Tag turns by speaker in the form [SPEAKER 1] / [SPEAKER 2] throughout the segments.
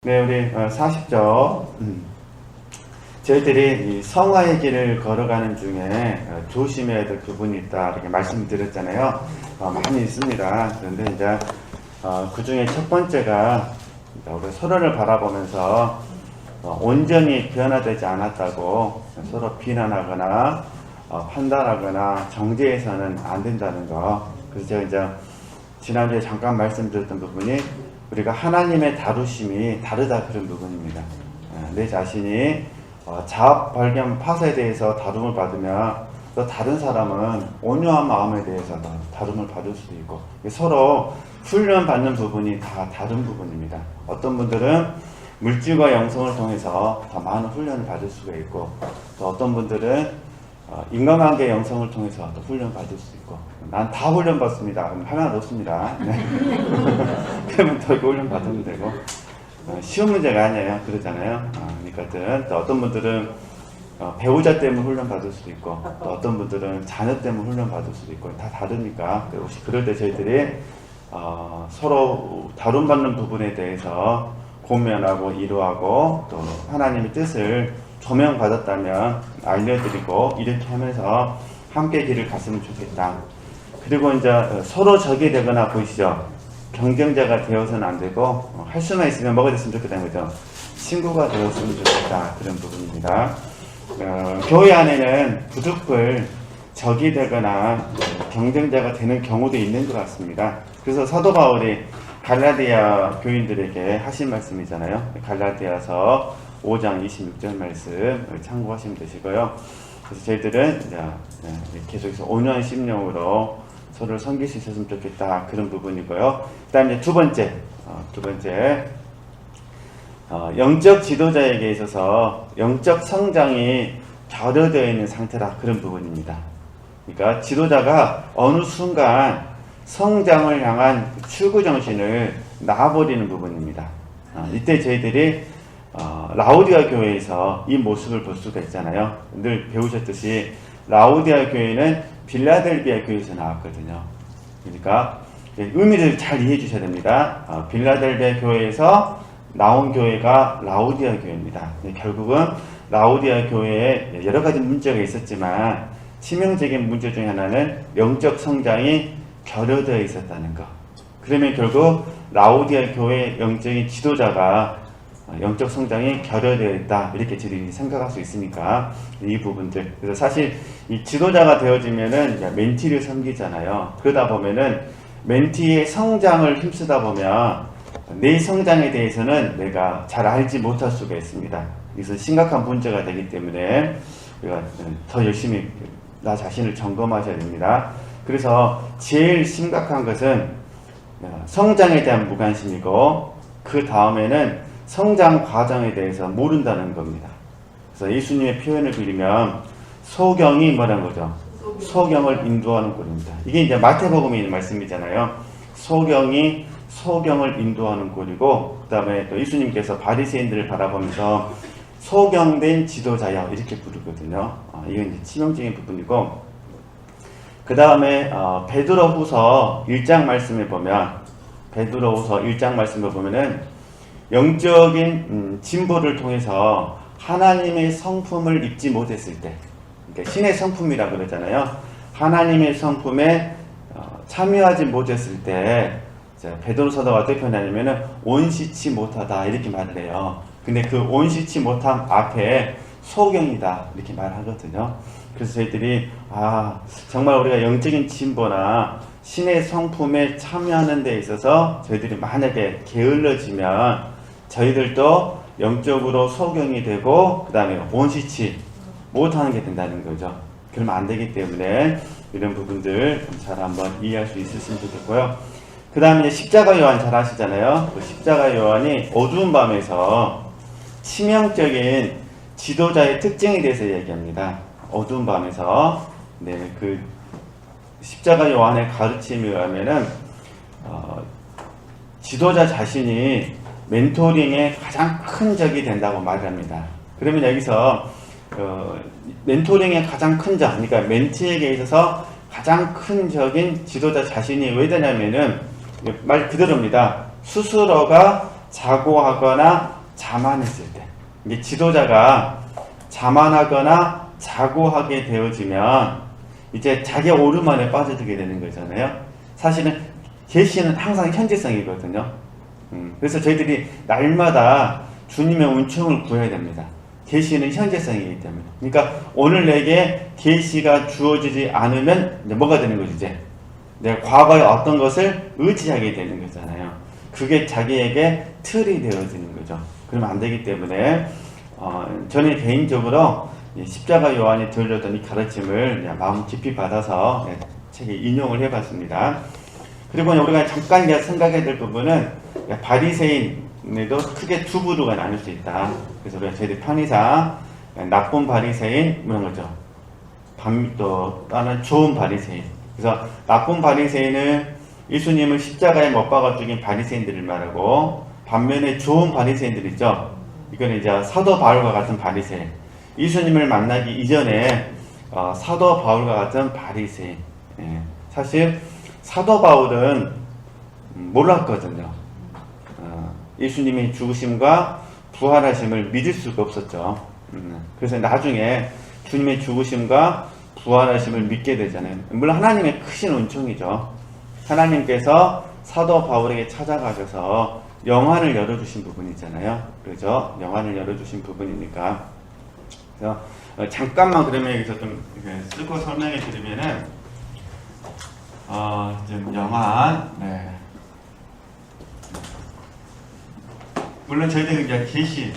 [SPEAKER 1] 네, 우리 40절. 저희들이 이 성화의 길을 걸어가는 중에 조심해야 될 부분이 있다 이렇게 말씀드렸잖아요. 많이 있습니다. 그런데 이제 그 중에 첫 번째가 우리 서로를 바라보면서 온전히 변화되지 않았다고 서로 비난하거나 판단하거나 정죄해서는 안 된다는 거. 그래서 제가 이제 지난주에 잠깐 말씀드렸던 부분이 우리가 하나님의 다루심이 다르다 그런 부분입니다. 내 자신이 자업 발견 파사에 대해서 다rum을 받으면 또 다른 사람은 온유한 마음에 대해서 다rum을 받을 수도 있고 서로 훈련받는 부분이 다 다른 부분입니다. 어떤 분들은 물질과 영성을 통해서 더 많은 훈련을 받을 수가 있고 또 어떤 분들은 인간관계 영성을 통해서 또 훈련 받을 수 있고 난 다 훈련 받습니다. 그럼 하나 넣습니다. 네. 그러면 더 훈련 받으면 되고 쉬운 문제가 아니에요. 그러잖아요. 그러니까 또 어떤 분들은 배우자 때문에 훈련 받을 수도 있고 또 어떤 분들은 자녀 때문에 훈련 받을 수도 있고 다 다르니까 혹시 그럴 때 저희들이 서로 다룬받는 부분에 대해서 고면하고 이루하고 또 하나님의 뜻을 조명받았다면 알려드리고 이렇게 하면서 함께 길을 갔으면 좋겠다. 그리고 이제 서로 적이 되거나 보이시죠? 경쟁자가 되어서는 안 되고 할 수만 있으면 뭐가 됐으면 좋겠다는 거죠. 친구가 되었으면 좋겠다. 그런 부분입니다. 교회 안에는 부득불 적이 되거나 경쟁자가 되는 경우도 있는 것 같습니다. 그래서 사도 바울이 갈라디아 교인들에게 하신 말씀이잖아요. 갈라디아서 5장 26절 말씀 참고하시면 되시고요. 그래서 저희들은 이제 계속해서 온유한 심령으로 서로를 섬길 수 있었으면 좋겠다 그런 부분이고요. 그 다음에 두 번째 영적 지도자에게 있어서 영적 성장이 결여되어 있는 상태다 그런 부분입니다. 그러니까 지도자가 어느 순간 성장을 향한 출구 정신을 놔버리는 부분입니다. 이때 저희들이 라오디아 교회에서 이 모습을 볼 수가 있잖아요. 늘 배우셨듯이 라오디아 교회는 빌라델비아 교회에서 나왔거든요. 그러니까 의미를 잘 이해해 주셔야 됩니다. 빌라델비아 교회에서 나온 교회가 라오디아 교회입니다. 결국은 라오디아 교회에 여러 가지 문제가 있었지만 치명적인 문제 중에 하나는 영적 성장이 결여되어 있었다는 것. 그러면 결국 라오디아 교회 영적인 지도자가 영적 성장이 결여되어 있다 이렇게 저희들이 생각할 수 있으니까 이 부분들. 그래서 사실 이 지도자가 되어지면은 멘티를 섬기잖아요. 그러다 보면은 멘티의 성장을 힘쓰다 보면 내 성장에 대해서는 내가 잘 알지 못할 수가 있습니다. 그래서 심각한 문제가 되기 때문에 우리가 더 열심히 나 자신을 점검하셔야 됩니다. 그래서 제일 심각한 것은 성장에 대한 무관심이고 그 다음에는 성장 과정에 대해서 모른다는 겁니다. 그래서 예수님의 표현을 빌리면 소경이 뭐라는 거죠? 소경을 인도하는 꼴입니다. 이게 이제 마태복음에 있는 말씀이잖아요. 소경이 소경을 인도하는 꼴이고 그 다음에 또 예수님께서 바리새인들을 바라보면서 소경된 지도자여 이렇게 부르거든요. 이건 이제 치명적인 부분이고 그 다음에 베드로후서 1장 말씀에 보면 베드로후서 1장 말씀에 보면은 영적인 진보를 통해서 하나님의 성품을 입지 못했을 때 그러니까 신의 성품이라고 그러잖아요. 하나님의 성품에 참여하지 못했을 때 베드로 사도가 어떻게 표현하냐면은 온시치 못하다 이렇게 말을 해요. 근데 그 온시치 못함 앞에 소경이다 이렇게 말하거든요. 그래서 저희들이 정말 우리가 영적인 진보나 신의 성품에 참여하는 데 있어서 저희들이 만약에 게을러지면 저희들도 영적으로 소경이 되고 그 다음에 온시치 못하는 게 된다는 거죠. 그러면 안 되기 때문에 이런 부분들 잘 한번 이해할 수 있으시면 좋겠고요. 그 다음에 십자가 요한 잘 아시잖아요. 그 십자가 요한이 어두운 밤에서 치명적인 지도자의 특징에 대해서 얘기합니다. 어두운 밤에서 그 십자가 요한의 가르침에 의하면은 지도자 자신이 멘토링의 가장 큰 적이 된다고 말합니다. 그러면 여기서 멘토링의 가장 큰 적, 그러니까 멘티에게 있어서 가장 큰 적인 지도자 자신이 왜 되냐면은 말 그대로입니다. 스스로가 자고하거나 자만했을 때, 이게 지도자가 자만하거나 자고하게 되어지면 이제 자기 오르만에 빠져들게 되는 거잖아요. 사실은 계시는 항상 현재성이거든요. 그래서 저희들이 날마다 주님의 은총을 구해야 됩니다. 계시는 현재성이기 때문에. 그러니까 오늘 내게 계시가 주어지지 않으면 이제 뭐가 되는 거지? 이제 내가 과거에 어떤 것을 의지하게 되는 거잖아요. 그게 자기에게 틀이 되어지는 거죠. 그러면 안 되기 때문에 저는 개인적으로 십자가 요한이 들려던 이 가르침을 마음 깊이 받아서 책에 인용을 해봤습니다. 그리고 우리가 잠깐 생각해야 될 부분은 바리새인에도 크게 두 부류가 나눌 수 있다. 그래서 우리가 저희들 편의상 나쁜 바리새인 이런 거죠. 또 다른 좋은 바리새인. 그래서 나쁜 바리새인은 예수님을 십자가에 못 박아 죽인 바리새인들을 말하고, 반면에 좋은 바리새인들 있죠. 이거는 이제 사도 바울과 같은 바리새인. 예수님을 만나기 이전에 사도 바울과 같은 바리새인. 사실 사도 바울은 몰랐거든요. 예수님의 죽으심과 부활하심을 믿을 수가 없었죠. 그래서 나중에 주님의 죽으심과 부활하심을 믿게 되잖아요. 물론 하나님의 크신 은총이죠. 하나님께서 사도 바울에게 찾아가셔서 영안을 열어주신 부분이잖아요. 그죠? 영안을 열어주신 부분이니까. 그래서 잠깐만 그러면 여기서 좀 쓰고 설명해 드리면은 좀 영안. 네. 물론 저희들은 이제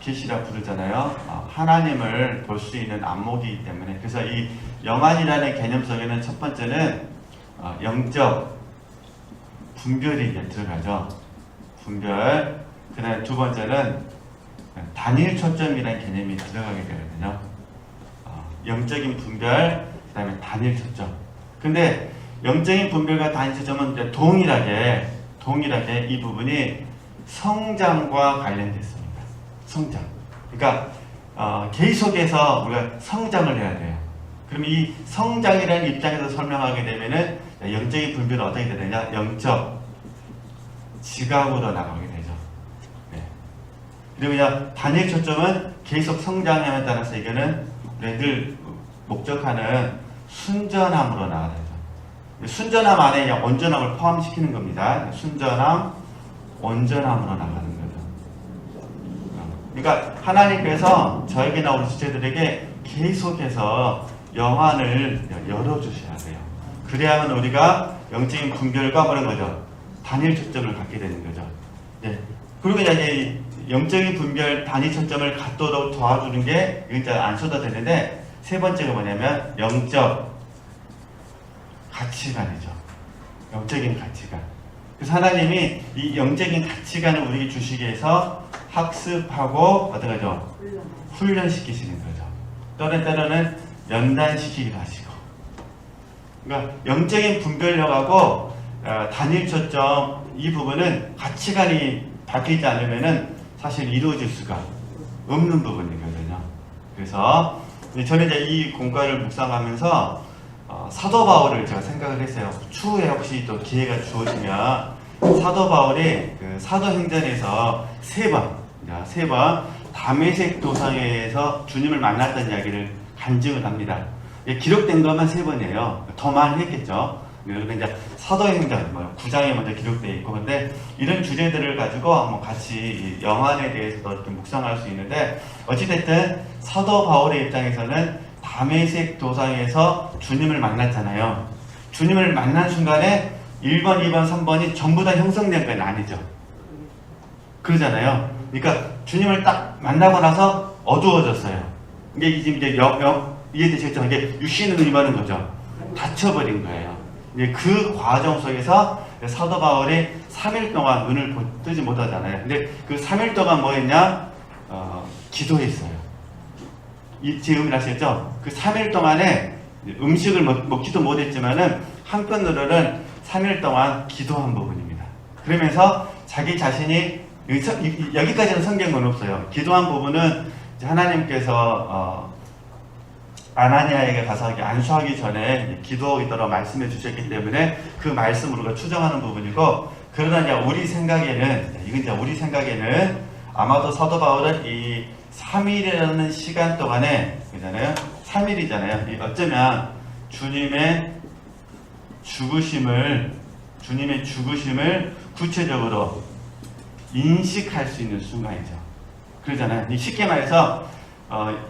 [SPEAKER 1] 계시라 부르잖아요. 하나님을 볼 수 있는 안목이기 때문에. 그래서 이 영안이라는 개념 속에는 첫 번째는 영적 분별이 이제 들어가죠. 분별. 그 다음에 두 번째는 단일 초점이라는 개념이 들어가게 되거든요. 영적인 분별, 그 다음에 단일 초점. 근데 영적인 분별과 단일 초점은 이제 동일하게 이 부분이 성장과 관련되어 있습니다. 성장. 그러니까 계속해서 우리가 성장을 해야 돼요. 그럼 이 성장이라는 입장에서 설명하게 되면은 영적인 분별은 어떻게 되느냐? 영적 지각으로 나가게 되죠. 네. 그리고 그냥 단일 초점은 계속 성장함에 따라서 이거는 늘 목적하는 순전함으로 나가야 되죠. 순전함 안에 그냥 온전함을 포함시키는 겁니다. 순전함, 온전함으로 나가는 거죠. 그러니까 하나님께서 저에게나 우리 지체들에게 계속해서 영안을 열어주셔야 돼요. 그래야만 우리가 영적인 분별과 그런 거죠. 단일 초점을 갖게 되는 거죠. 예. 그리고 이제 영적인 분별 단일 초점을 갖도록 도와주는 게 이제 안 써도 되는데, 세 번째가 뭐냐면 영적 가치관이죠. 영적인 가치관. 그래서 하나님이 이 영적인 가치관을 우리에게 주시기 위해서 학습하고 어떤 거죠? 훈련시키시는 거죠. 때로는 연단시키기도 하시고. 그러니까 영적인 분별력하고 단일 초점 이 부분은 가치관이 바뀌지 않으면은 사실 이루어질 수가 없는 부분이거든요. 그래서 저는 이제 이 공과를 묵상하면서 사도 바울을 제가 생각을 했어요. 추후에 혹시 또 기회가 주어지면 사도 바울이 그 사도행전에서 세 번 다메섹 도상에서 주님을 만났던 이야기를 간증을 합니다. 기록된 것만 3번이에요. 더 많이 했겠죠. 그런데 이제 사도행전 9장에 먼저 기록되어 있고, 근데 이런 주제들을 가지고 한번 같이 영안에 대해서도 이렇게 묵상할 수 있는데, 어찌됐든 사도 바울의 입장에서는 다메섹 도상에서 주님을 만났잖아요. 주님을 만난 순간에 1번, 2번, 3번이 전부 다 형성된 건 아니죠. 그러잖아요. 그러니까 주님을 딱 만나고 나서 어두워졌어요. 이게 이제 이해되시겠죠? 이게 육신을 임하는 거죠. 닫혀버린 거예요. 이제 그 과정 속에서 사도 바울이 3일 동안 눈을 뜨지 못하잖아요. 근데 그 3일 동안 뭐 했냐? 기도했어요. 제 의미를 아시겠죠? 그 3일 동안에 음식을 먹지도 못했지만은 한편으로는 3일 동안 기도한 부분입니다. 그러면서 자기 자신이 여기까지는 성경은 없어요. 기도한 부분은 하나님께서 아나니아에게 가서 안수하기 전에 기도하도록 말씀해 주셨기 때문에 그 말씀으로 추정하는 부분이고, 그러나 이제 우리 생각에는, 이건 이제 우리 생각에는 아마도 사도 바울은 이 3일이라는 시간 동안에, 그잖아요. 3일이잖아요. 어쩌면 주님의 죽으심을 구체적으로 인식할 수 있는 순간이죠. 그러잖아요. 쉽게 말해서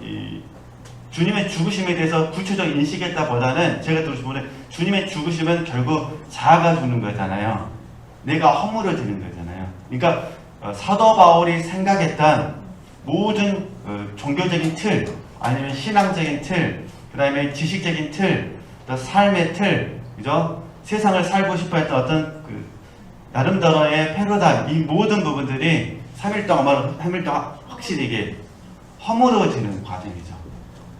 [SPEAKER 1] 이 주님의 죽으심에 대해서 구체적 인식했다 보다는 제가 들으시면 주님의 죽으심은 결국 자아가 죽는 거잖아요. 내가 허물어지는 거잖아요. 그러니까 사도 바울이 생각했던 모든 종교적인 틀, 아니면 신앙적인 틀, 그 다음에 지식적인 틀, 또 삶의 틀, 그죠? 세상을 살고 싶어 했던 어떤 나름대로의 패러다임, 이 모든 부분들이 3일 동안 확실히 이게 허물어지는 과정이죠.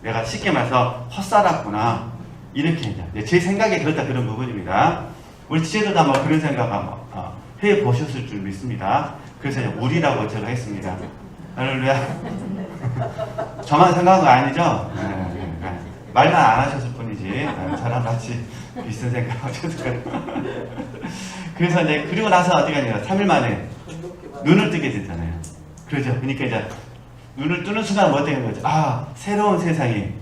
[SPEAKER 1] 내가 쉽게 말해서 헛살았구나. 이렇게 제 생각에 그렇다, 그런 부분입니다. 우리 지혜들도 아마 그런 생각 해 보셨을 줄 믿습니다. 그래서 우리라고 제가 했습니다. 할렐루야. 저만 생각한 거 아니죠? 네. 말만 안 하셨을 뿐이지 저랑 같이 비슷한 생각 하셨을 거예요. 그래서 이제 그리고 나서 어떻게 하냐, 3일 만에 눈을 뜨게 됐잖아요. 그렇죠. 그러니까 이제 눈을 뜨는 순간 뭐 되는 거죠? 아, 새로운 세상이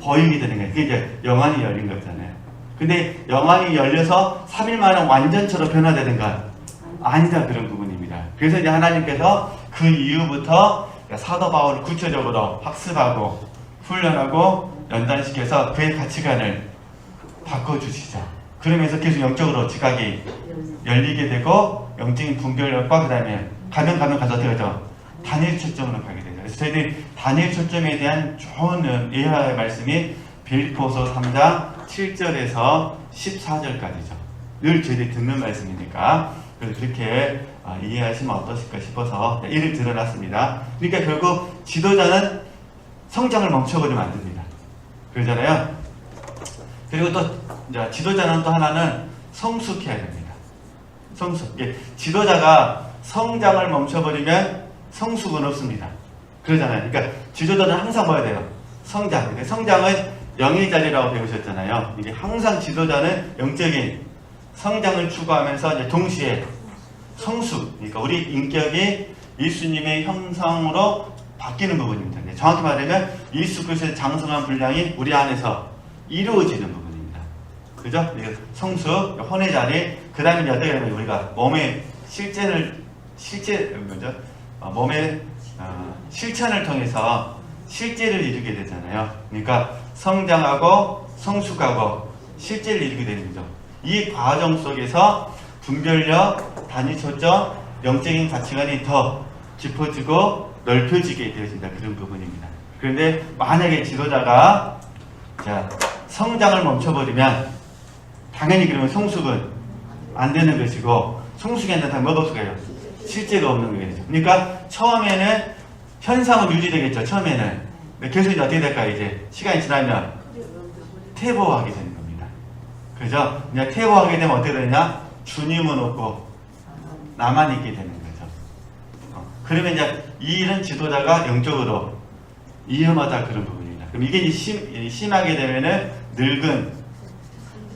[SPEAKER 1] 보이게 되는 거예요. 그게 이제 영안이 열린 거잖아요. 근데 영안이 열려서 3일 만에 완전체로 변화되는 건 아니다, 그런 부분입니다. 그래서 이제 하나님께서 그 이후부터 사도 바울을 구체적으로 학습하고 훈련하고 연단시켜서 그의 가치관을 바꿔주시죠. 그러면서 계속 영적으로 지각이 열리게 되고 영적인 분별력과 그 다음에 가면 가서 어떻게 하죠? 단일 초점으로 가게 되죠. 그래서 저희들이 단일 초점에 대한 좋은 예화의 말씀이 빌립보서 3장 7절에서 14절까지죠. 늘 저희들이 듣는 말씀이니까 그렇게 이해하시면 어떠실까 싶어서 이를 드러났습니다. 그러니까 결국 지도자는 성장을 멈춰버리면 안 됩니다. 그러잖아요. 그리고 또 지도자는 또 하나는 성숙해야 됩니다. 성숙. 지도자가 성장을 멈춰버리면 성숙은 없습니다. 그러잖아요. 그러니까 지도자는 항상 뭐야 돼요? 성장. 그러니까 성장은 영의 자리라고 배우셨잖아요. 이게 항상 지도자는 영적인 성장을 추구하면서 이제 동시에 성숙. 그러니까 우리 인격이 예수님의 형상으로 바뀌는 부분입니다. 정확히 말하면 예수 그리스도의 장성한 분량이 우리 안에서 이루어지는 부분입니다. 그죠? 성숙, 혼의 자리, 그 다음에 어떻게 하면 우리가 몸의 몸의 실천을 통해서 실제를 이루게 되잖아요. 그러니까 성장하고 성숙하고 실제를 이루게 되는 거죠. 이 과정 속에서 분별력, 단위 초점, 영적인 가치관이 더 깊어지고 넓혀지게 되어진다, 그런 부분입니다. 그런데 만약에 지도자가 성장을 멈춰버리면 당연히 그러면 성숙은 안 되는 것이고, 성숙이 안 된다면 뭐가 없어요? 실제가 없는 거겠죠. 그러니까 처음에는 현상은 유지되겠죠. 처음에는. 계속 이제 어떻게 될까요? 이제 시간이 지나면 퇴보하게 되는 겁니다. 그죠? 이제 퇴보하게 되면 어떻게 되냐? 주님은 없고 나만 있게 되는 거죠. 그러면 이제 이런 지도자가 영적으로 위험하다, 그런 부분입니다. 그럼 이게 이제 심하게 되면은 늙은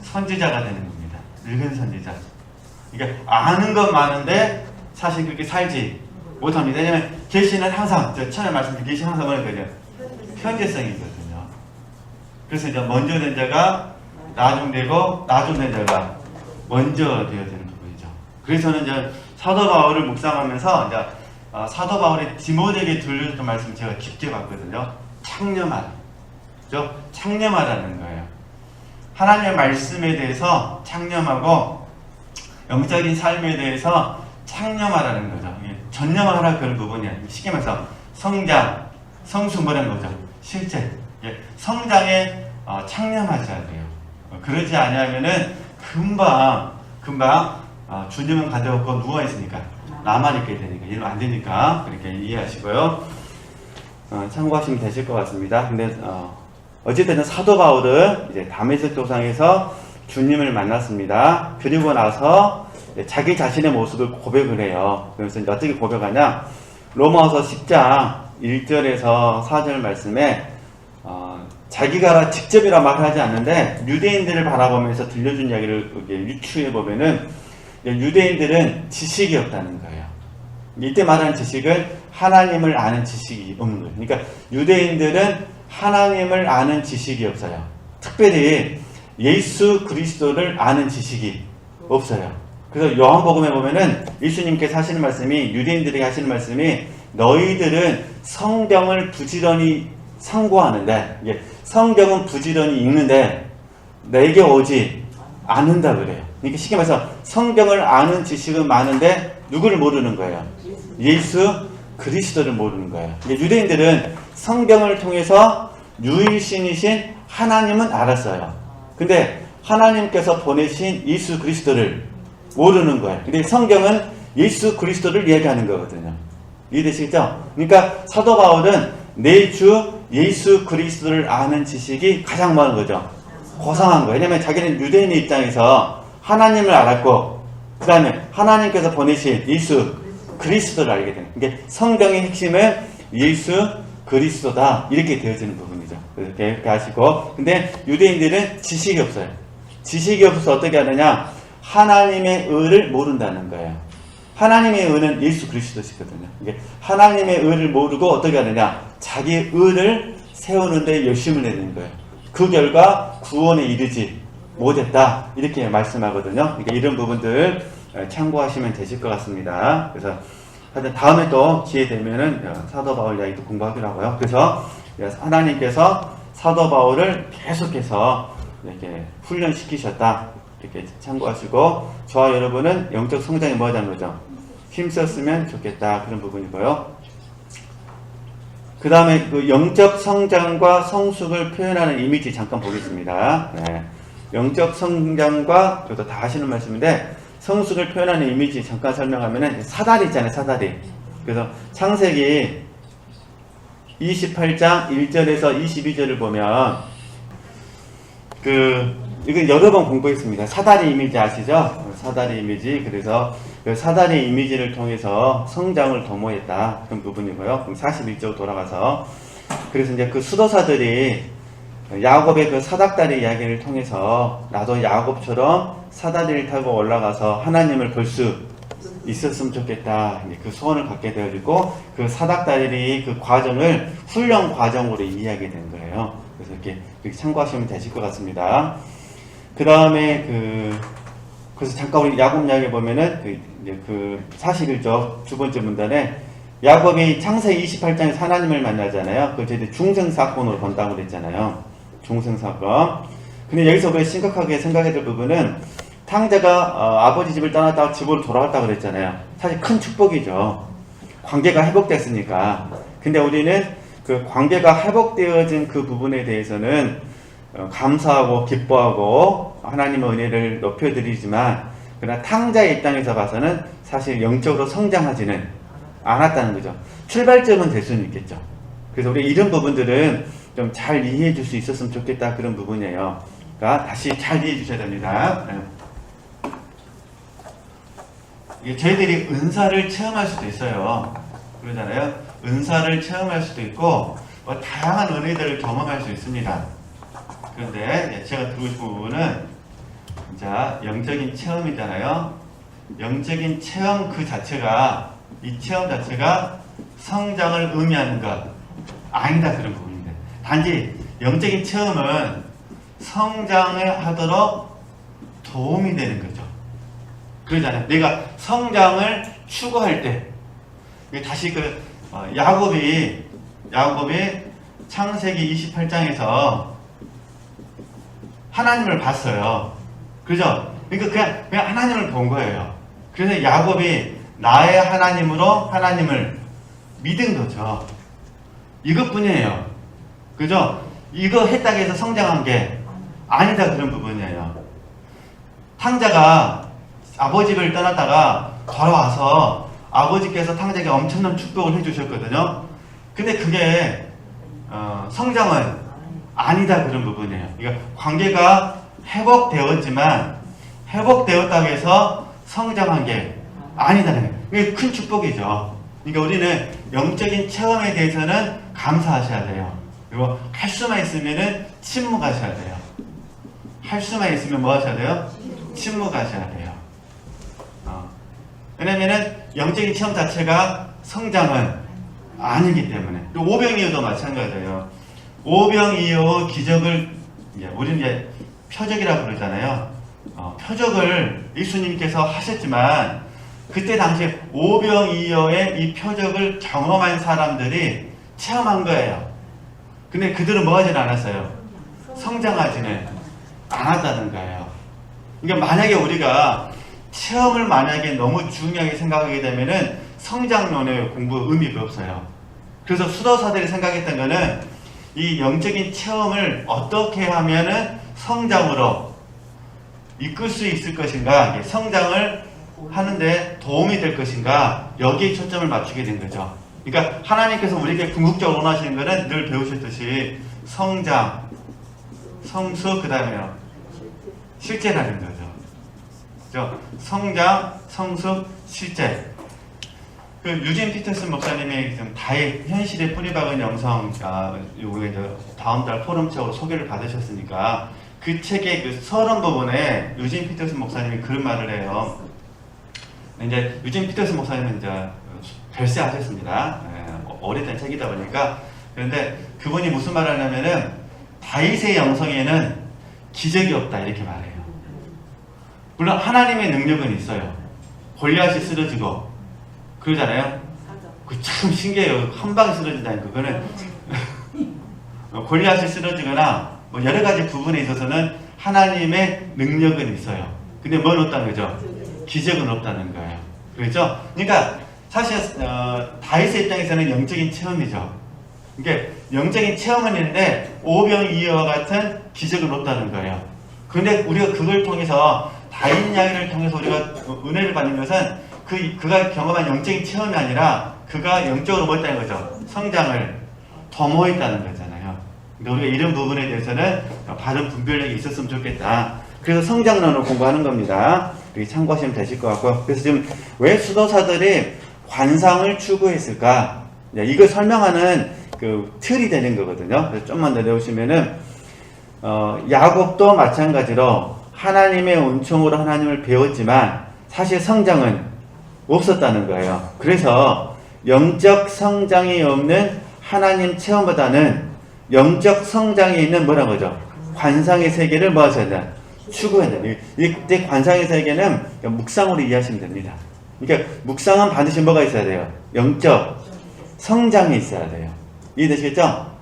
[SPEAKER 1] 선지자가 되는 겁니다. 늙은 선지자. 그러니까 아는 건 많은데 사실 그렇게 살지 못합니다. 왜냐하면 계시는 항상, 처음에 말씀드린 계시는 항상 뭐라는 거죠? 현재성이거든요. 그래서 이제 먼저 된 자가 나중되고 나중된 자가 먼저 되어야 되는 부분이죠. 그래서 저는 이제 사도 바울을 묵상하면서 이제 사도 바울의 디모데에게 들려줬던 말씀을 제가 깊게 봤거든요. 창념하라. 그죠? 창념하라는 거예요. 하나님의 말씀에 대해서 창념하고 영적인 삶에 대해서 창념하라는 거죠. 전념하라, 그런 부분이야. 쉽게 말해서 성장, 성숙이라는 거죠. 실제 성장에 창념하셔야 돼요. 그러지 않으면은 금방 주님은 가져오고 누워 있으니까 나만 있게 되니까 이러면 안 되니까 그렇게 이해하시고요. 참고하시면 되실 것 같습니다. 근데 어쨌든 사도 바울은 이제 다메섹 도상에서 주님을 만났습니다. 그리고 나서 자기 자신의 모습을 고백을 해요. 그래서 이제 어떻게 고백하냐? 로마서 10장 1절에서 4절 말씀에 자기가 직접이라 말하지 않는데 유대인들을 바라보면서 들려준 이야기를 유추해 보면은 유대인들은 지식이 없다는 거예요. 이때 말하는 지식은 하나님을 아는 지식이 없는 거예요. 그러니까 유대인들은 하나님을 아는 지식이 없어요. 특별히 예수 그리스도를 아는 지식이 없어요. 그래서 요한복음에 보면은 예수님께서 하시는 말씀이, 유대인들에게 하시는 말씀이, 너희들은 성경을 부지런히 상고하는데, 성경은 부지런히 읽는데 내게 오지 않는다 그래요. 그러니까 쉽게 말해서 성경을 아는 지식은 많은데 누구를 모르는 거예요? 예수 그리스도를 모르는 거예요. 유대인들은 성경을 통해서 유일신이신 하나님은 알았어요. 근데 하나님께서 보내신 예수 그리스도를 모르는 거예요. 근데 성경은 예수 그리스도를 얘기하는 거거든요. 이해되시겠죠? 그러니까 사도 바울은 내 주 예수 그리스도를 아는 지식이 가장 많은 거죠. 고상한 거예요. 왜냐하면 자기는 유대인의 입장에서 하나님을 알았고, 그 다음에 하나님께서 보내신 예수 그리스도를 알게 되는. 그러니까 성경의 핵심은 예수 그리스도다, 이렇게 되어지는 부분이죠. 이렇게 하시고, 근데 유대인들은 지식이 없어요. 지식이 없어서 어떻게 하느냐? 하나님의 의를 모른다는 거예요. 하나님의 의는 예수 그리스도시거든요. 이게 하나님의 의를 모르고 어떻게 하느냐? 자기 의를 세우는데 열심을 내는 거예요. 그 결과 구원에 이르지 못했다, 이렇게 말씀하거든요. 그러니까 이런 부분들 참고하시면 되실 것 같습니다. 그래서 하여튼 다음에 또 기회 되면은 사도 바울 이야기도 공부하기로 하고요. 그래서 하나님께서 사도 바울을 계속해서 이렇게 훈련시키셨다, 이렇게 참고하시고, 저와 여러분은 영적 성장에 뭐 하자는 거죠? 힘썼으면 좋겠다, 그런 부분이고요. 그 다음에 그 영적 성장과 성숙을 표현하는 이미지 잠깐 보겠습니다. 네. 영적 성장과, 저도 다 하시는 말씀인데, 성숙을 표현하는 이미지 잠깐 설명하면은 사다리 있잖아요, 사다리. 그래서 창세기 28장 1절에서 22절을 보면, 이건 여러 번 공부했습니다. 사다리 이미지 아시죠? 사다리 이미지. 그래서 그 사다리 이미지를 통해서 성장을 도모했다, 그런 부분이고요. 그럼 41절 돌아가서, 그래서 이제 그 수도사들이 야곱의 그 사닥다리 이야기를 통해서 나도 야곱처럼 사다리를 타고 올라가서 하나님을 볼 수 있었으면 좋겠다, 이제 그 소원을 갖게 되어지고, 그 사닥다리 그 과정을 훈련 과정으로 이해하게 된 거예요. 그래서 이렇게 참고하시면 되실 것 같습니다. 그 다음에 그래서 잠깐 우리 야곱 이야기 보면은 그 41절 두 번째 문단에 야곱이 창세기 28장에서 하나님을 만나잖아요. 그걸 저희들이 중생사건으로 본다고 그랬잖아요. 중생사건. 근데 여기서 우리가 심각하게 생각해야 될 부분은, 탕자가 아버지 집을 떠났다가 집으로 돌아왔다고 그랬잖아요. 사실 큰 축복이죠. 관계가 회복됐으니까. 근데 우리는 그 관계가 회복되어진 그 부분에 대해서는 감사하고 기뻐하고 하나님의 은혜를 높여드리지만, 그러나 탕자의 입장에서 봐서는 사실 영적으로 성장하지는 않았다는 거죠. 출발점은 될 수는 있겠죠. 그래서 우리 이런 부분들은 좀 잘 이해해 줄 수 있었으면 좋겠다, 그런 부분이에요. 그러니까 다시 잘 이해해 주셔야 됩니다. 저희들이 은사를 체험할 수도 있어요. 그러잖아요. 은사를 체험할 수도 있고, 다양한 은혜들을 경험할 수 있습니다. 그런데 제가 드리고 싶은 부분은, 자, 영적인 체험이잖아요. 영적인 체험 그 자체가, 이 체험 자체가 성장을 의미하는 것 아니다, 그런 부분인데, 단지 영적인 체험은 성장을 하도록 도움이 되는 거죠. 그러잖아요. 내가 성장을 추구할 때, 다시 야곱이 창세기 28장에서 하나님을 봤어요. 그죠? 그러니까 그냥 하나님을 본 거예요. 그래서 야곱이 나의 하나님으로 하나님을 믿은 거죠. 이것뿐이에요. 그죠? 이거 했다고 해서 성장한 게 아니다, 그런 부분이에요. 탕자가 아버지 집을 떠났다가 돌아와서 아버지께서 탕자에게 엄청난 축복을 해주셨거든요. 근데 그게 성장은 아니다, 그런 부분이에요. 그러니까 관계가 회복되었지만 회복되었다고 해서 성장한 게 아니다는 거예요. 이게 큰 축복이죠. 그러니까 우리는 영적인 체험에 대해서는 감사하셔야 돼요. 그리고 할 수만 있으면은 침묵하셔야 돼요. 할 수만 있으면 뭐 하셔야 돼요? 침묵하셔야 돼요. 왜냐면은 영적인 체험 자체가 성장은 아니기 때문에. 오병이어도 마찬가지예요. 오병이어 기적을 우리는 이제 표적이라고 그러잖아요. 표적을 예수님께서 하셨지만 그때 당시에 오병이어의 이 표적을 경험한 사람들이 체험한 거예요. 근데 그들은 뭐 하지는 않았어요? 성장하지는 않았다는 거예요. 그러니까 만약에 우리가 체험을 만약에 너무 중요하게 생각하게 되면은 성장론의 공부 의미가 없어요. 그래서 수도사들이 생각했던 거는 이 영적인 체험을 어떻게 하면은 성장으로 이끌 수 있을 것인가, 성장을 하는데 도움이 될 것인가, 여기에 초점을 맞추게 된 거죠. 그러니까 하나님께서 우리에게 궁극적으로 원하시는 것은 늘 배우셨듯이 성장, 성수, 그 다음에요 실제라는 거죠. 성장, 성수, 실제. 그 유진 피터슨 목사님의 다의 현실에 뿌리 박은 영성, 요게 다음 달 포럼책으로 소개를 받으셨으니까 그 책의 그 서론 부분에 유진 피터슨 목사님이 그런 말을 해요. 이제 유진 피터슨 목사님은 이제 별세하셨습니다. 오래된 책이다 보니까. 그런데 그분이 무슨 말을 하냐면은 다윗의 영성에는 기적이 없다 이렇게 말해요. 물론 하나님의 능력은 있어요. 골리앗이 쓰러지고 그러잖아요. 그 참 신기해요. 한 방에 쓰러진다니까. 그거는 골리앗이 쓰러지거나 뭐 여러 가지 부분에 있어서는 하나님의 능력은 있어요. 근데 뭘 없다는 거죠? 기적은 없다는 거예요. 그렇죠? 그러니까 사실 다윗의 입장에서는 영적인 체험이죠. 그러니까 영적인 체험은 있는데 오병이어와 같은 기적은 없다는 거예요. 그런데 우리가 그걸 통해서 다윗 이야기를 통해서 우리가 은혜를 받는 것은 그가 경험한 영적인 체험이 아니라 그가 영적으로 뭐 했다는 거죠? 성장을 도모했다는 거잖아요. 근데 우리가 이런 부분에 대해서는 바른 분별력이 있었으면 좋겠다. 그래서 성장론을 공부하는 겁니다. 여기 참고하시면 되실 것 같고요. 그래서 지금 왜 수도사들이 관상을 추구했을까? 이걸 설명하는 그 틀이 되는 거거든요. 그래서 좀만 내려오시면은 야곱도 마찬가지로 하나님의 은총으로 하나님을 배웠지만 사실 성장은 없었다는 거예요. 그래서 영적 성장이 없는 하나님 체험보다는 영적 성장이 있는 뭐라고 하죠? 관상의 세계를 뭐 하셔야 된다? 추구해야 된다. 이때 관상의 세계는 묵상으로 이해하시면 됩니다. 그러니까 묵상은 반드시 뭐가 있어야 돼요? 영적 성장이 있어야 돼요. 이해되시겠죠?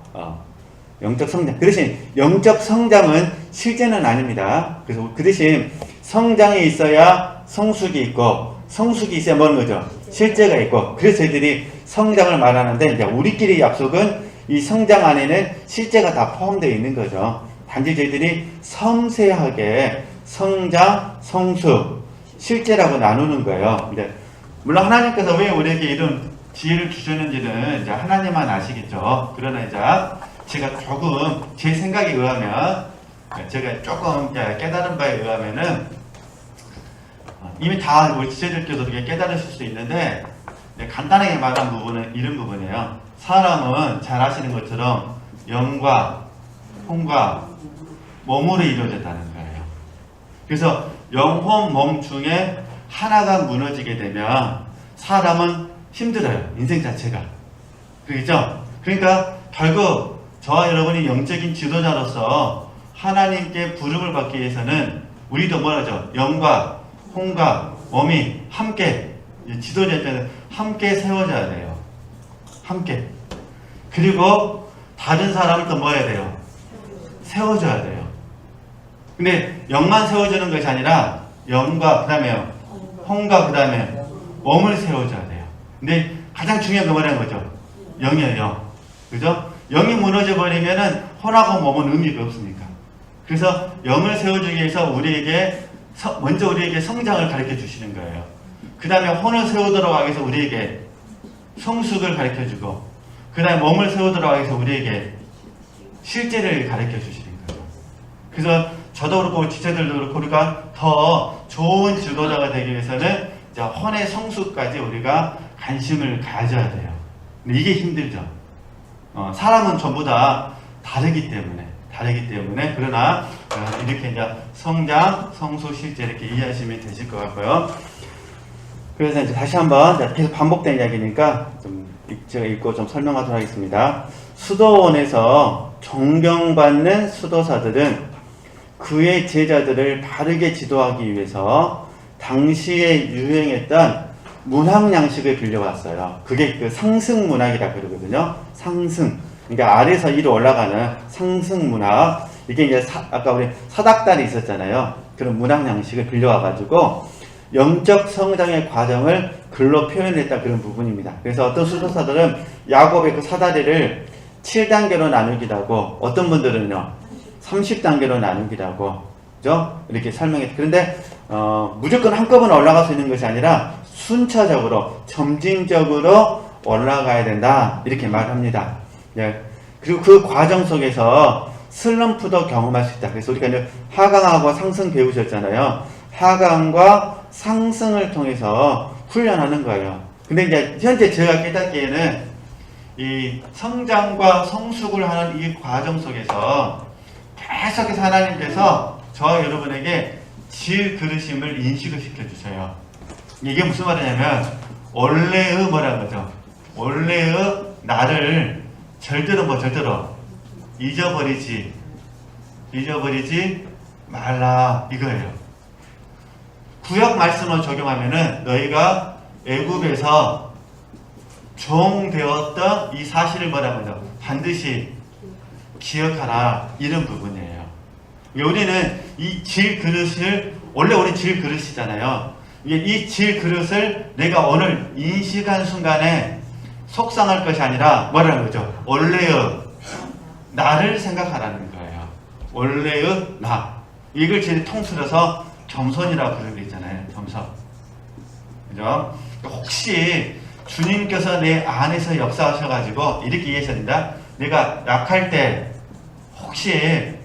[SPEAKER 1] 영적 성장. 그 대신 영적 성장은 실제는 아닙니다. 그래서 그 대신 성장이 있어야 성숙이 있고 성숙이 있어야 뭐는 거죠? 실제가 있고. 그래서 저희들이 성장을 말하는데 이제 우리끼리 약속은 이 성장 안에는 실제가 다 포함되어 있는 거죠. 단지 저희들이 섬세하게 성장, 성숙, 실제라고 나누는 거예요. 이제 물론 하나님께서 왜 우리에게 이런 지혜를 주셨는지는 이제 하나님만 아시겠죠. 그러나 이제 제가 조금 제 생각에 의하면 제가 조금 깨달은 바에 의하면은 이미 다 우리 지체들께서 깨달으실 수 있는데 간단하게 말한 부분은 이런 부분이에요. 사람은 잘 아시는 것처럼 영과 혼과 몸으로 이루어졌다는 거예요. 그래서 영혼, 몸 중에 하나가 무너지게 되면 사람은 힘들어요. 인생 자체가. 그렇죠? 그러니까 결국 저와 여러분이 영적인 지도자로서 하나님께 부름을 받기 위해서는 우리도 뭐라죠? 영과 혼과 몸이 함께 지도자 때는 함께 세워져야 돼요. 함께. 그리고 다른 사람을 또 뭐 해야 돼요? 세워줘야 돼요. 근데 영만 세워주는 것이 아니라 영과 그 다음에 혼과 그 다음에 몸을 세워줘야 돼요. 근데 가장 중요한 건 뭐라는 거죠? 영이에요. 영. 그죠? 영이 무너져 버리면은 혼하고 몸은 의미가 없으니까. 그래서 영을 세워주기 위해서 먼저 우리에게 성장을 가르쳐 주시는 거예요. 그 다음에 혼을 세우도록 하기 위해서 우리에게 성숙을 가르쳐 주고, 그 다음에 몸을 세우도록 하기 위해서 우리에게 실제를 가르쳐 주시는 거예요. 그래서 저도 그렇고 지체들도 그렇고 우리가 더 좋은 지도자가 되기 위해서는 이제 혼의 성숙까지 우리가 관심을 가져야 돼요. 근데 이게 힘들죠. 사람은 전부 다 다르기 때문에 그러나 이렇게 이제 성장, 성숙, 실제 이렇게 이해하시면 되실 것 같고요. 그래서 이제 다시 한번 계속 반복된 이야기니까 좀 제가 읽고 좀 설명하도록 하겠습니다. 수도원에서 존경받는 수도사들은 그의 제자들을 바르게 지도하기 위해서 당시에 유행했던 문학 양식을 빌려왔어요. 그게 그 상승 문학이라 그러거든요. 상승. 그러니까 아래에서 위로 올라가는 상승 문학. 이게 이제 아까 우리 사닥달이 있었잖아요. 그런 문학 양식을 빌려와가지고 영적 성장의 과정을 글로 표현했다 그런 부분입니다. 그래서 어떤 수도사들은 야곱의 그 사다리를 7단계로 나누기도 하고 어떤 분들은요 30단계로 나누기도 하고 그죠? 이렇게 설명했죠. 그런데 무조건 한꺼번에 올라갈 수 있는 것이 아니라 순차적으로 점진적으로 올라가야 된다 이렇게 말합니다. 예. 그리고 그 과정 속에서 슬럼프도 경험할 수 있다. 그래서 우리가 이제 하강하고 상승 배우셨잖아요. 하강과 상승을 통해서 훈련하는 거예요. 근데 이제 현재 제가 깨닫기에는 이 성장과 성숙을 하는 이 과정 속에서 계속해서 하나님께서 저와 여러분에게 질 그르심을 인식을 시켜주세요. 이게 무슨 말이냐면 원래의 뭐라는 거죠? 원래의 나를 절대로 잊어버리지 말라 이거예요. 구약 말씀을 적용하면은 너희가 애굽에서 종 되었던 이 사실을 뭐라고 하죠? 반드시 기억하라 이런 부분이에요. 우리는 이 질 그릇을 원래 우리 질 그릇이잖아요. 이 질 그릇을 내가 오늘 인식한 순간에 속상할 것이 아니라 뭐라는 거죠? 원래의 나를 생각하라는 거예요. 원래의 나. 이걸 제일 통틀어서 겸손이라고 부르는 게 있잖아요. 겸손. 그죠? 혹시 주님께서 내 안에서 역사하셔가지고 이렇게 이해하셔야 된다. 내가 약할 때 혹시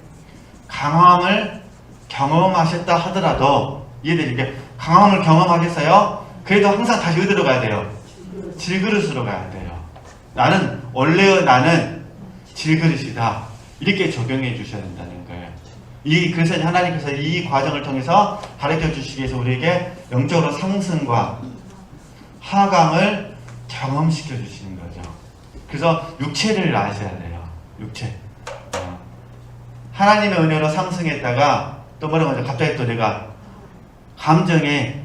[SPEAKER 1] 강함을 경험하셨다 하더라도 이해되죠? 강함을 경험하겠어요? 그래도 항상 다시 어디로 가야 돼요? 질그릇으로 가야 돼요. 나는 원래의 나는 질그릇이다. 이렇게 적용해 주셔야 된다는 거예요. 그래서 하나님께서 이 과정을 통해서 가르쳐 주시기 위해서 우리에게 영적으로 상승과 하강을 경험시켜 주시는 거죠. 그래서 육체를 아셔야 돼요. 육체. 하나님의 은혜로 상승했다가 또 뭐라고 하죠? 갑자기 또 내가 감정에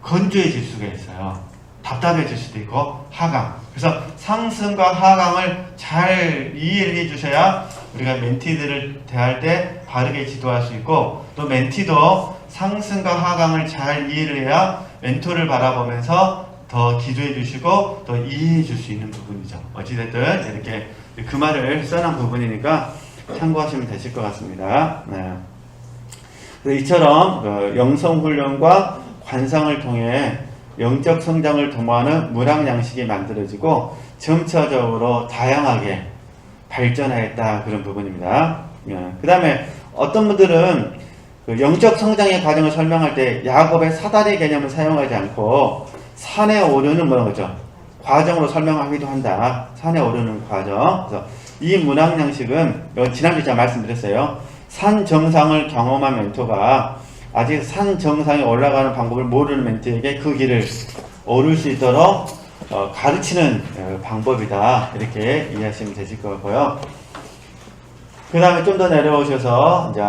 [SPEAKER 1] 건조해질 수가 있어요. 답답해질 수도 있고 하강. 그래서 상승과 하강을 잘 이해를 해주셔야 우리가 멘티들을 대할 때 바르게 지도할 수 있고 또 멘티도 상승과 하강을 잘 이해를 해야 멘토를 바라보면서 더 기도해 주시고 더 이해해 줄 수 있는 부분이죠. 어찌됐든 이렇게 그 말을 써놓은 부분이니까 참고하시면 되실 것 같습니다. 네. 이처럼 영성훈련과 관상을 통해 영적 성장을 도모하는 문학 양식이 만들어지고 점차적으로 다양하게 발전하였다 그런 부분입니다. 그 다음에 어떤 분들은 그 영적 성장의 과정을 설명할 때 야곱의 사다리 개념을 사용하지 않고 산에 오르는 뭐라고 하죠? 과정으로 설명하기도 한다. 산에 오르는 과정. 그래서 이 문학 양식은 지난주에 제가 말씀드렸어요. 산 정상을 경험한 멘토가 아직 산 정상에 올라가는 방법을 모르는 멘토에게 그 길을 오를 수 있도록 가르치는 방법이다. 이렇게 이해하시면 되실 것 같고요. 그 다음에 좀 더 내려오셔서 이제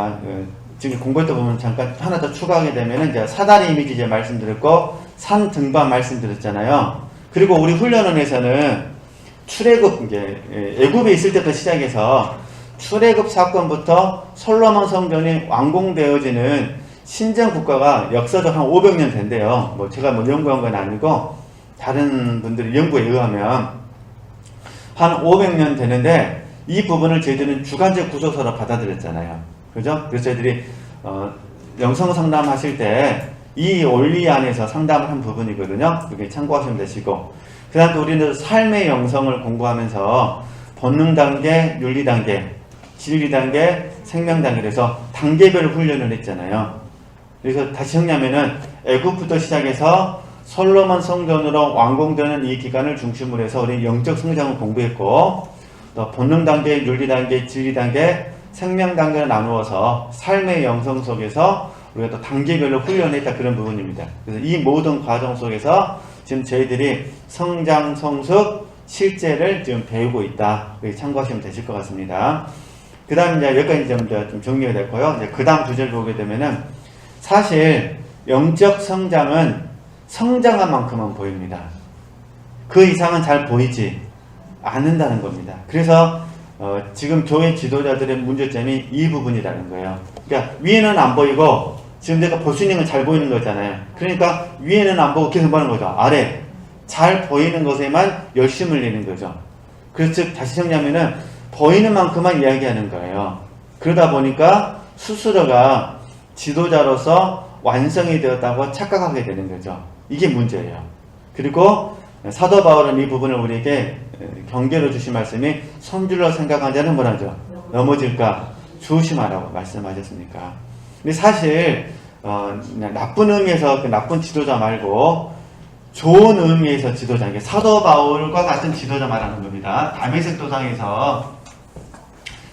[SPEAKER 1] 지금 공부했다 보면 잠깐 하나 더 추가하게 되면은 이제 사다리 이미지 이제 말씀드렸고 산 등반 말씀드렸잖아요. 그리고 우리 훈련원에서는 출애굽 이제 애굽에 있을 때부터 시작해서 출애굽 사건부터 솔로몬 성전이 완공되어지는 신정 국가가 역사적 한 500년 된대요. 뭐 제가 뭐 연구한 건 아니고 다른 분들의 연구에 의하면 한 500년 되는데 이 부분을 저희들은 주관적 구조서로 받아들였잖아요. 그죠? 그래서 저희들이 영성 상담하실 때 이 원리 안에서 상담을 한 부분이거든요. 여기 참고하시면 되시고 그 다음 또 우리는 삶의 영성을 공부하면서 본능 단계, 윤리 단계, 진리 단계, 생명 단계 그래서 단계별 훈련을 했잖아요. 그래서 다시 정리하면은 애굽부터 시작해서 솔로몬 성전으로 완공되는 이 기간을 중심으로 해서 우리 영적 성장을 공부했고 또 본능 단계, 윤리 단계, 진리 단계, 생명 단계를 나누어서 삶의 영성 속에서 우리가 또 단계별로 훈련했다 그런 부분입니다. 그래서 이 모든 과정 속에서 지금 저희들이 성장, 성숙, 실제를 지금 배우고 있다. 참고하시면 되실 것 같습니다. 그 다음 이제 여기까지 좀 정리가 됐고요. 이제 그 다음 주제를 보게 되면은 사실 영적 성장은 성장한 만큼만 보입니다. 그 이상은 잘 보이지 않는다는 겁니다. 그래서 지금 교회 지도자들의 문제점이 이 부분이라는 거예요. 그러니까 위에는 안 보이고 지금 내가 볼 수 있는 건 잘 보이는 거잖아요. 그러니까 위에는 안 보고 계속 뭐하는 거죠? 아래 잘 보이는 것에만 열심을 내는 거죠. 그래서 다시 정리하면은 보이는 만큼만 이야기하는 거예요. 그러다 보니까 스스로가 지도자로서 완성이 되었다고 착각하게 되는 거죠. 이게 문제예요. 그리고 사도 바울은 이 부분을 우리에게 경계로 주신 말씀이 손줄로 생각한 자는 뭐라죠? 넘어질까 조심하라고 말씀하셨으니까. 근데 사실 나쁜 의미에서 그 나쁜 지도자 말고 좋은 의미에서 지도자, 이게 사도 바울과 같은 지도자 말하는 겁니다. 다메섹 도상에서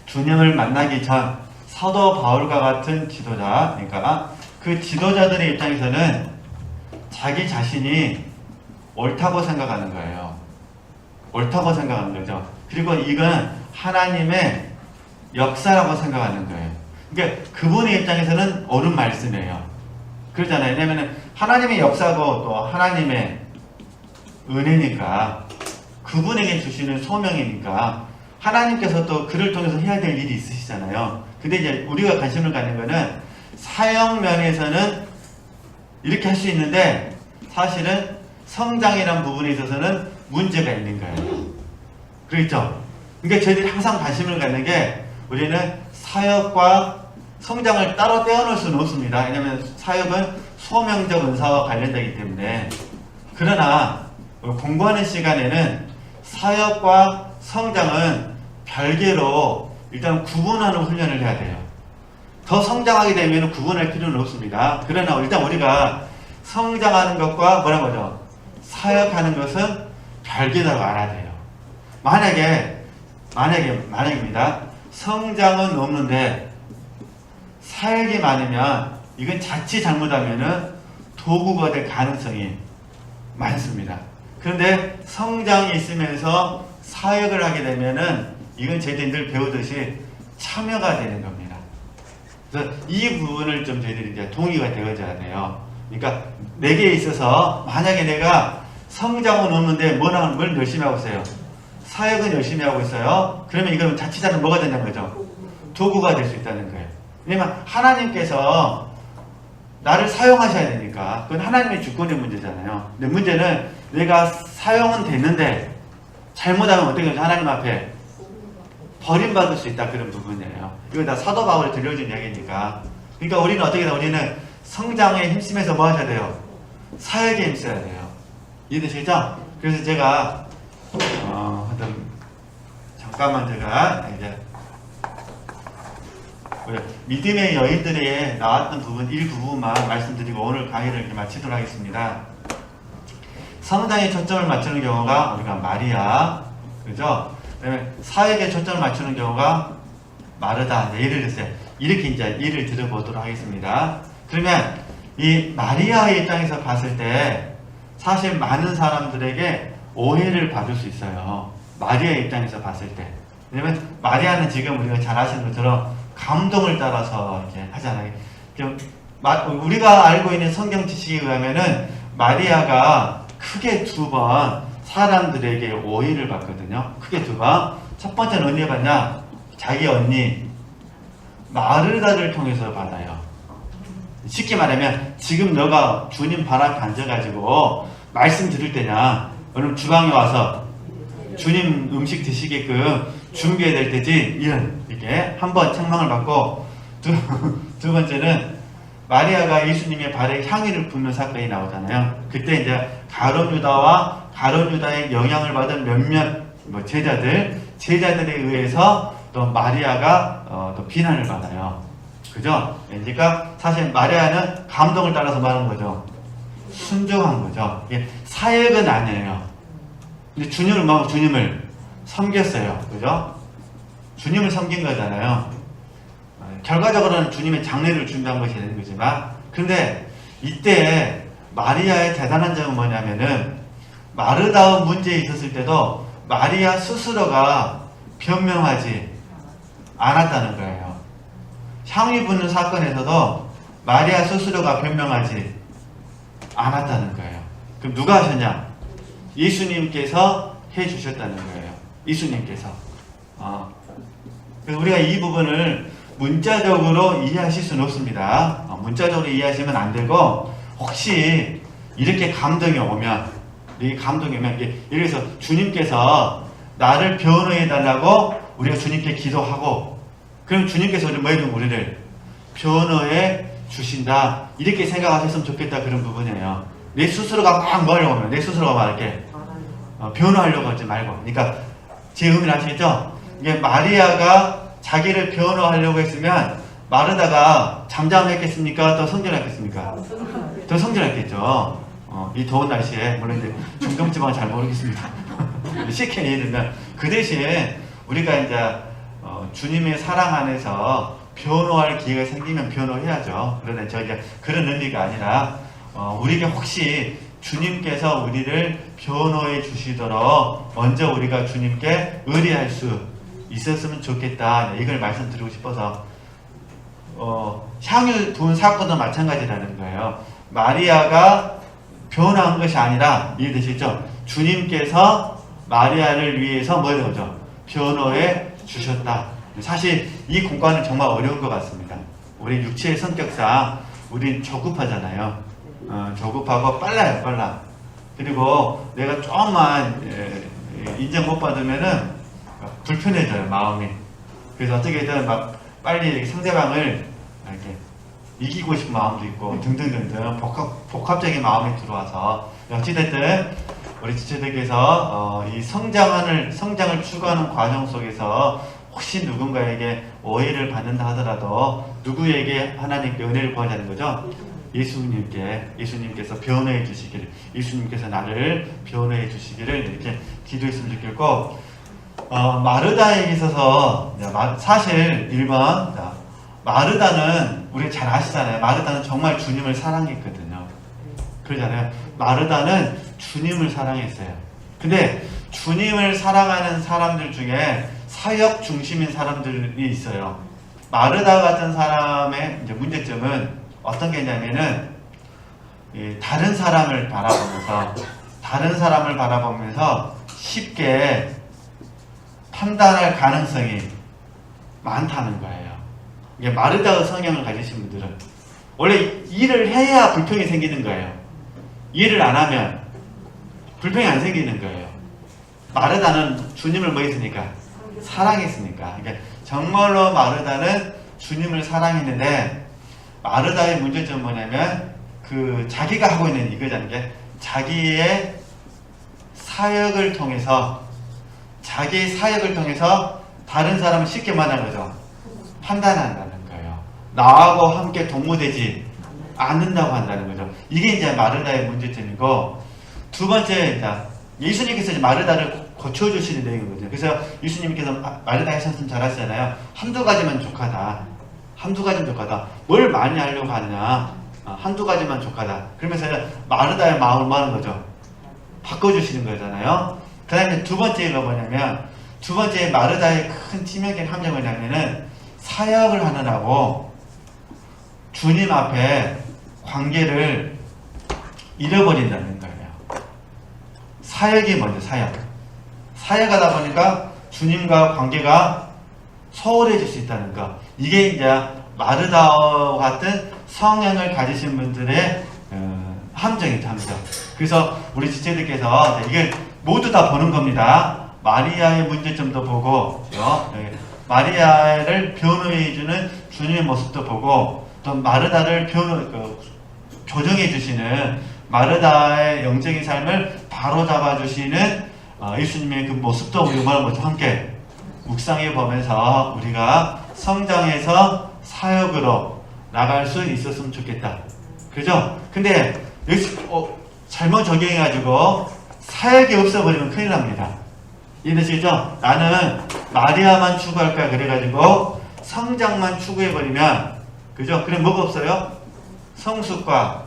[SPEAKER 1] 주님을 만나기 전 사도 바울과 같은 지도자, 그러니까 그 지도자들의 입장에서는 자기 자신이 옳다고 생각하는 거예요. 옳다고 생각하는 거죠. 그리고 이건 하나님의 역사라고 생각하는 거예요. 그러니까 그분의 입장에서는 옳은 말씀이에요. 그러잖아요. 왜냐하면 하나님의 역사고 또 하나님의 은혜니까 그분에게 주시는 소명이니까 하나님께서 또 그를 통해서 해야 될 일이 있으시잖아요. 근데 이제 우리가 관심을 갖는 거는 사역 면에서는 이렇게 할 수 있는데 사실은 성장이라는 부분에 있어서는 문제가 있는 거예요. 그렇죠? 그러니까 저희들이 항상 관심을 갖는 게 우리는 사역과 성장을 따로 떼어놓을 수는 없습니다. 왜냐하면 사역은 소명적 은사와 관련되기 때문에. 그러나 공부하는 시간에는 사역과 성장은 별개로 일단 구분하는 훈련을 해야 돼요. 더 성장하게 되면 구분할 필요는 없습니다. 그러나 일단 우리가 성장하는 것과 뭐라고 하죠? 사역하는 것은 별개라고 알아야 돼요. 만약입니다. 성장은 없는데 사역이 많으면 이건 자칫 잘못하면은 도구가 될 가능성이 많습니다. 그런데 성장이 있으면서 사역을 하게 되면은 이건 저희들이 늘 배우듯이 참여가 되는 겁니다. 그래서 이 부분을 좀 저희들이 이제 동의가 되어져야 돼요. 그러니까 내게 있어서 만약에 내가 성장은 없는데 뭘 열심히 하고 있어요? 사역은 열심히 하고 있어요. 그러면 이건 자칫하면 뭐가 된다는 거죠? 도구가 될 수 있다는 거예요. 왜냐면 하나님께서 나를 사용하셔야 되니까 그건 하나님의 주권의 문제잖아요. 근데 문제는 내가 사용은 됐는데 잘못하면 어떻게 하죠? 하나님 앞에 버림받을 수 있다 그런 부분이에요. 이거 다 사도 바울에 들려준 이야기니까. 그러니까 우리는 어떻게 해요? 우리는 성장에 힘쓰면서 뭐 하셔야 돼요? 사역에 힘써야 돼요. 이해되시죠? 그래서 제가 잠깐만 제가 이제 믿음의 여인들에 나왔던 부분 일부분만 말씀드리고 오늘 강의를 이렇게 마치도록 하겠습니다. 성장에 초점을 맞추는 경우가 우리가 마리아, 그죠? 그다음에 사역에 초점을 맞추는 경우가 마르다. 예를 들어서 이렇게 이제 예를 들어보도록 하겠습니다. 그러면 이 마리아의 입장에서 봤을 때 사실 많은 사람들에게 오해를 받을 수 있어요. 마리아의 입장에서 봤을 때. 왜냐면 마리아는 지금 우리가 잘 아시는 것처럼 감동을 따라서 이렇게 하잖아요. 우리가 알고 있는 성경 지식에 의하면은 마리아가 크게 2번 사람들에게 오해를 받거든요. 크게 2번. 첫 번째는 언제 받냐? 자기 언니 마르다를 통해서 받아요. 쉽게 말하면 지금 너가 주님 발 앞에 앉아가지고 말씀 들을 때냐? 오늘 주방에 와서 주님 음식 드시게끔 준비해야 될 때지. 이렇게 한 번 책망을 받고 두 번째는 마리아가 예수님의 발에 향유를 붓는 사건이 나오잖아요. 그때 이제 가룟 유다의 영향을 받은 몇몇 제자들에 의해서 또 마리아가 또 비난을 받아요. 그죠? 그러니까 사실 마리아는 감동을 따라서 말하는 거죠. 순종한 거죠. 이게 사역은 아니에요. 근데 주님을 섬겼어요. 그죠? 주님을 섬긴 거잖아요. 결과적으로는 주님의 장례를 준비한 것이 되는 거지만 그런데 이때 마리아의 대단한 점은 뭐냐면은 마르다의 문제에 있었을 때도 마리아 스스로가 변명하지 않았다는 거예요. 향유 붓는 사건에서도 마리아 스스로가 변명하지 않았다는 거예요. 그럼 누가 하셨냐? 예수님께서 해주셨다는 거예요. 예수님께서. 그래서 우리가 이 부분을 문자적으로 이해하실 수는 없습니다. 문자적으로 이해하시면 안 되고, 혹시 이렇게 감동이 오면, 예를 들어서 주님께서 나를 변호해달라고 우리가 주님께 기도하고, 그럼 주님께서 우리를 변호해 주신다. 이렇게 생각하셨으면 좋겠다. 그런 부분이에요. 내 스스로가 막 뭐하려고 하면, 내 스스로가 막 이렇게 변호하려고 하지 말고. 그러니까 제 의미를 아시겠죠? 이게 마리아가 자기를 변호하려고 했으면 마르다가 잠잠했겠습니까? 더 성질했겠습니까? 더 성질했겠죠. 이 더운 날씨에, 물론 이제 중동지방은 잘 모르겠습니다. 쉽게 얘기하면 그 대신 우리가 이제 주님의 사랑 안에서 변호할 기회가 생기면 변호해야죠. 그러나 저희가 그런 의미가 아니라 우리가 혹시 주님께서 우리를 변호해 주시도록 먼저 우리가 주님께 의뢰할 수 있었으면 좋겠다. 이걸 말씀드리고 싶어서 향유 부은 사건도 마찬가지라는 거예요. 마리아가 변호한 것이 아니라, 이해되시죠? 주님께서 마리아를 위해서 뭐 해야 되죠? 변호해 주셨다. 사실 이 공간은 정말 어려운 것 같습니다. 우리 육체의 성격상 우린 조급하잖아요. 조급하고 빨라. 그리고 내가 조금만 인정 못 받으면은 불편해져요, 마음이. 그래서 어떻게든 막 빨리 상대방을 이렇게 이기고 싶은 마음도 있고 등등등등 복합적인 마음이 들어와서, 어찌됐든 우리 지체들께서 이 성장을 추구하는 과정 속에서 혹시 누군가에게 오해를 받는다 하더라도 누구에게 하나님께 은혜를 구하자는 거죠? 예수님께서 변호해 주시기를, 예수님께서 나를 변호해 주시기를 이렇게 기도했으면 좋겠고, 마르다에게 있어서 사실 1번 마르다는 우리 잘 아시잖아요. 마르다는 정말 주님을 사랑했거든요. 그러잖아요. 마르다는 주님을 사랑했어요. 근데 주님을 사랑하는 사람들 중에 사역 중심인 사람들이 있어요. 마르다 같은 사람의 이제 문제점은 어떤 게 있냐면은 다른 사람을 바라보면서 쉽게 판단할 가능성이 많다는 거예요. 이게 마르다의 성향을 가지신 분들은 원래 일을 해야 불평이 생기는 거예요. 일을 안 하면 불평이 안 생기는 거예요. 마르다는 주님을 뭐 했으니까? 사랑했으니까. 그러니까 정말로 마르다는 주님을 사랑했는데, 마르다의 문제점은 뭐냐면 자기가 하고 있는 이거잖아요. 게 자기의 사역을 통해서 다른 사람을 쉽게 만나는 거죠. 판단한다는 거예요. 나하고 함께 동무되지 않는다고 한다는 거죠. 이게 이제 마르다의 문제점이고, 두 번째, 예수님께서 이제 마르다를 고쳐주시는 내용이거든요. 그래서 예수님께서 마르다 하셨으면 잘하시잖아요. 한두 가지만 족하다. 뭘 많이 하려고 하느냐. 한두 가지만 족하다. 그러면서 마르다의 마음을 뭐 하는 거죠? 바꿔주시는 거잖아요. 그 다음에 두 번째가 뭐냐면, 두 번째 마르다의 큰 치명적인 함정은 뭐냐면은 사역을 하느라고 주님 앞에 관계를 잃어버린다는 거예요. 사역이 먼저 사역하다 보니까 주님과 관계가 소홀해질 수 있다는 거. 이게 이제 마르다와 같은 성향을 가지신 분들의 함정이죠, 함정. 그래서 우리 지체들께서 이걸 모두 다 보는 겁니다. 마리아의 문제점도 보고, 마리아를 변호해주는 주님의 모습도 보고, 또 마르다를 교정해 주시는 마르다의 영적인 삶을 바로잡아 주시는 예수님의 그 모습도 우리가 함께 묵상해 보면서 우리가 성장해서 사역으로 나갈 수 있었으면 좋겠다. 그죠? 근데 잘못 적용해가지고 사역이 없어버리면 큰일 납니다. 이해되시죠? 나는 마리아만 추구할 거야 그래가지고 성장만 추구해버리면, 그죠? 그럼 뭐가 없어요? 성숙과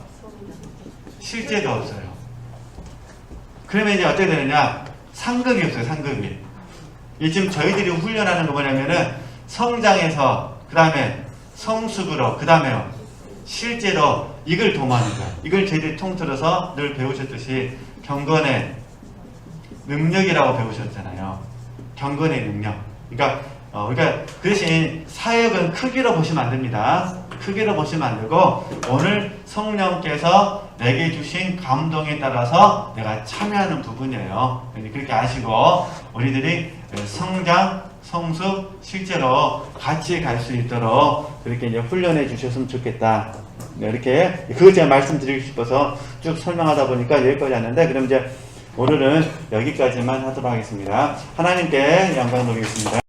[SPEAKER 1] 실제가 없어요. 그러면 이제 어떻게 되느냐? 상급이 없어요, 상급이. 이 지금 저희들이 훈련하는 거 뭐냐면은 성장해서, 그 다음에 성숙으로, 그 다음에요, 실제로 이걸 도모하는 거야. 이걸 저희들이 통틀어서 늘 배우셨듯이 경건의 능력이라고 배우셨잖아요. 경건의 능력. 그러니까 그 대신 사역은 크기로 보시면 안 됩니다. 크기로 보시면 안 되고, 오늘 성령께서 내게 주신 감동에 따라서 내가 참여하는 부분이에요. 그렇게 아시고, 우리들이 성장, 성숙, 실제로 같이 갈 수 있도록 그렇게 이제 훈련해 주셨으면 좋겠다. 이렇게, 그거 제가 말씀드리고 싶어서 쭉 설명하다 보니까 여기까지 왔는데, 그럼 이제 오늘은 여기까지만 하도록 하겠습니다. 하나님께 영광 돌리겠습니다.